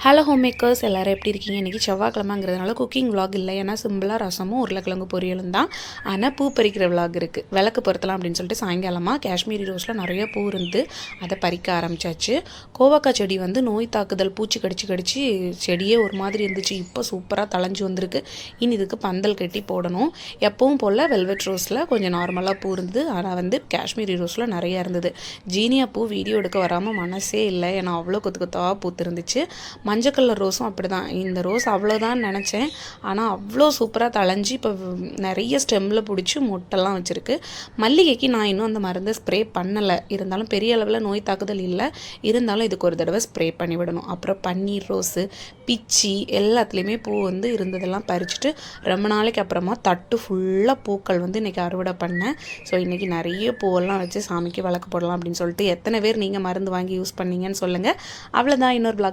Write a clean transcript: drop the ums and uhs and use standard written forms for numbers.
Hello home makers எல்லோரும் எப்படி இருக்கீங்க? இன்றைக்கி செவ்வாய்க்கிழமைங்கிறதுனால குக்கிங் விலாக் இல்லை, ஏன்னா சிம்பிளாக ரசமும் உருளைக்கிழங்கு பொரியலும் தான். ஆனால் பூ பறிக்கிற விலாக் இருக்குது. விளக்கு பொருத்தலாம் அப்படின்னு சொல்லிட்டு சாயங்காலமாக காஷ்மீரி ரோஸில் நிறைய பூ இருந்து அதை பறிக்க ஆரம்பித்தாச்சு. கோவக்காய் செடி வந்து நோய் தாக்குதல் பூச்சி கடிச்சு செடியே ஒரு மாதிரி இருந்துச்சு. இப்போ சூப்பராக தளைஞ்சு வந்திருக்கு. இனி இதுக்கு பந்தல் கட்டி போடணும். எப்பவும் போல் வெல்வெட் ரோஸில் கொஞ்சம் நார்மலாக பூ இருந்தது, ஆனால் வந்து காஷ்மீரி ரோஸில் நிறையா இருந்தது. ஜீனியா பூ வீடியோ எடுக்க வராமல் மனசே இல்லை, ஏன்னா அவ்வளோ கொத்து கொத்தாக பூத்து இருந்துச்சு. மஞ்சள் கலர் ரோஸும் அப்படி தான். இந்த ரோஸ் அவ்வளோதான் நினச்சேன், ஆனால் அவ்வளோ சூப்பராக தளைஞ்சி இப்போ நிறைய ஸ்டெம்மில் பிடிச்சி மொட்டெல்லாம் வச்சுருக்கு. மல்லிகைக்கு நான் இன்னும் அந்த மருந்தை ஸ்ப்ரே பண்ணலை, இருந்தாலும் பெரிய அளவில் நோய் தாக்குதல் இல்லை, இருந்தாலும் இதுக்கு ஒரு தடவை ஸ்ப்ரே பண்ணிவிடணும். அப்புறம் பன்னீர் ரோஸு, பிச்சி எல்லாத்துலேயுமே பூ வந்து இருந்ததெல்லாம் பறிச்சுட்டு ரொம்ப நாளைக்கு அப்புறமா தட்டு ஃபுல்லாக பூக்கள் வந்து இன்றைக்கி அறுவடை பண்ணேன். ஸோ இன்றைக்கி நிறைய பூவெல்லாம் வச்சு சாமிக்கு விளக்கு போடலாம் அப்படின்னு சொல்லிட்டு. எத்தனை பேர் நீங்கள் மருந்து வாங்கி யூஸ் பண்ணீங்கன்னு சொல்லுங்கள். அவ்வளோதான். இன்னொரு பிளாக்